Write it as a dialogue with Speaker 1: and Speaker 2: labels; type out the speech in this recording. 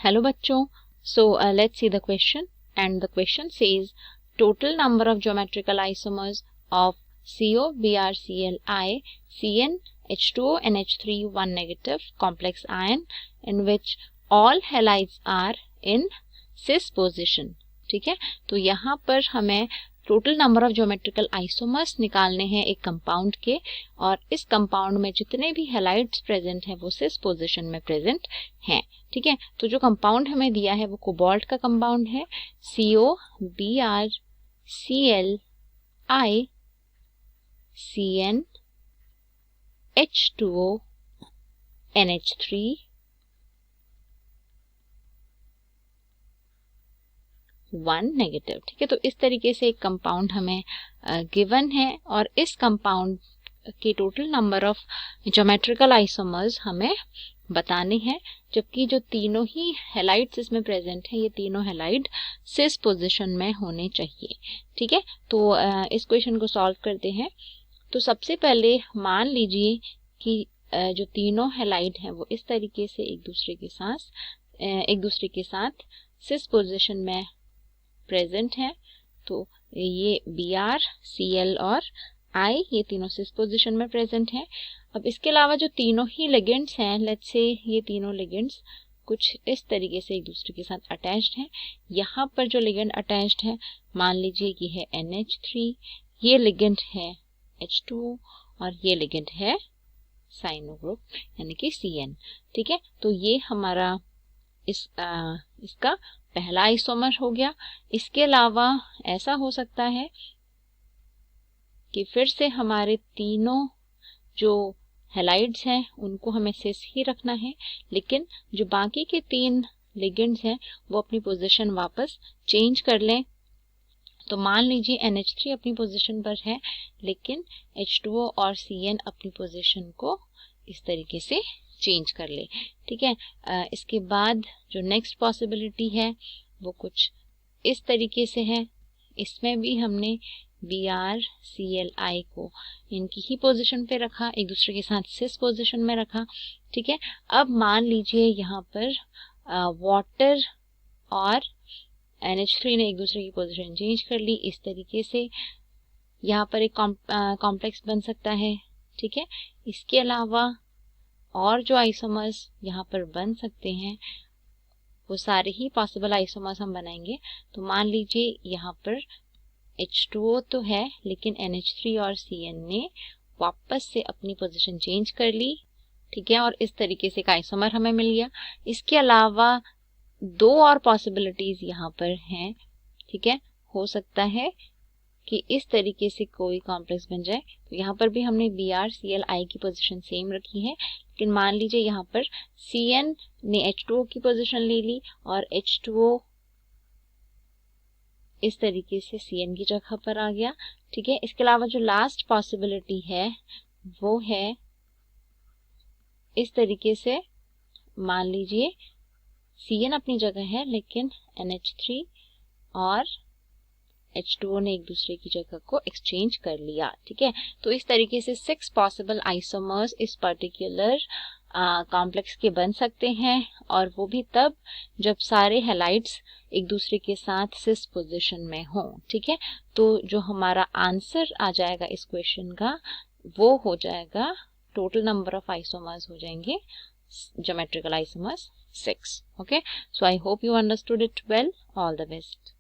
Speaker 1: Hello bachcho. So let's see the question, and the question says total number of geometrical isomers of CO, Br, Cl, I, Cn, H2O, NH3 1 negative complex ion in which all halides are in cis position. ठीक है, तो यहाँ पर हमें total number of geometrical isomers निकालने हैं एक compound के, और इस कंपाउंड में जितने भी हैलाइड्स प्रेजेंट हैं वो सिस पोजीशन में प्रेजेंट हैं. ठीक है, तो जो कंपाउंड हमें दिया है वो कोबाल्ट का कंपाउंड है, CO, Br, Cl, I, Cn, H2O, NH3 1 negative. ठीक है, तो इस तरीके से एक कंपाउंड हमें गिवन है, और इस कंपाउंड के total number of geometrical isomers हमें बताने हैं, जबकि जो तीनों ही हैलाइड्स इसमें प्रेजेंट हैं ये तीनों हैलाइड सिस पोजीशन में होने चाहिए. ठीक है, तो इस क्वेश्चन को सॉल्व करते हैं. तो सबसे पहले मान लीजिए कि जो तीनों हैलाइड हैं वो इस तरीके से एक दूसरे के साथ सिस पोजीशन में प्रेजेंट है. तो ये Br, Cl और I ये तीनों सिस पोजीशन में प्रेजेंट हैं. अब इसके अलावा जो तीनों ही लिगेंड्स हैं, लेट्स से ये तीनों लिगेंड्स कुछ इस तरीके से एक दूसरे के साथ अटैच्ड हैं. यहाँ पर जो लिगेंड अटैच्ड है मान लीजिए कि है NH3, ये लिगेंड है H2O और ये लिगेंड है साइनो ग्रुप यानी कि Cn. ठीक है, तो ये हमारा इसका पहला आइसोमर हो गया. इसके अलावा ऐसा हो सकता है कि फिर से हमारे तीनों जो हैलाइड्स हैं उनको हमें सिस ही रखना है, लेकिन जो बाकी के तीन लिगेंड्स हैं वो अपनी पोजीशन वापस चेंज कर लें. तो मान लीजिए NH3 अपनी पोजीशन पर है, लेकिन H2O और Cn अपनी पोजीशन को इस तरीके से चेंज कर ले. ठीक है, इसके बाद जो नेक्स्ट पॉसिबिलिटी है वो कुछ इस तरीके से है. इसमें भी हमने Br, Cl, I को इनकी ही पोजीशन पे रखा, एक दूसरे के साथ सिस पोजीशन में रखा. ठीक है, अब मान लीजिए यहाँ पर वाटर और NH3 ने एक दूसरे की पोजीशन चेंज कर ली. इस तरीके से यहाँ पर एक कॉम्प्लेक्स बन सकता है. ठीक है, इसके अलावा और जो आइसोमर्स यहाँ पर बन सकते हैं वो सारे ही पॉसिबल आइसोमर्स हम बनाएंगे. तो मान लीजिए यहाँ पर H2O तो है, लेकिन NH3 और Cn ने वापस से अपनी पोजीशन चेंज कर ली. ठीक है, और इस तरीके से एक आइसोमर हमें मिल गया. इसके अलावा दो और पॉसिबिलिटीज यहाँ पर हैं. ठीक है, हो सकता है कि इस तरीके से कोई कॉम्प्लेक्स बन जाए. तो यहाँ पर भी हमने Br, Cl, I की पोजीशन सेम रखी है, लेकिन मान लीजिए यहाँ पर Cn ने H2O की पोजीशन ले ली और H2O इस तरीके से Cn की जगह पर आ गया. ठीक है, इसके अलावा जो लास्ट पॉसिबिलिटी है वो है इस तरीके से, मान लीजिए Cn अपनी जगह है लेकिन NH3 और H2O ने एक दूसरे की जगह को एक्सचेंज कर लिया. ठीक है, तो इस तरीके से 6 पॉसिबल आइसोमर्स इस पर्टिकुलर कॉम्प्लेक्स के बन सकते हैं, और वो भी तब जब सारे हैलाइड्स एक दूसरे के साथ सिस पोजीशन में हो. ठीक है, तो जो हमारा आंसर आ जाएगा इस क्वेश्चन का वो हो जाएगा, टोटल नंबर ऑफ आइसोमर्स हो जाएंगे geometrical isomers 6. Okay, so I hope you understood it well. All the best.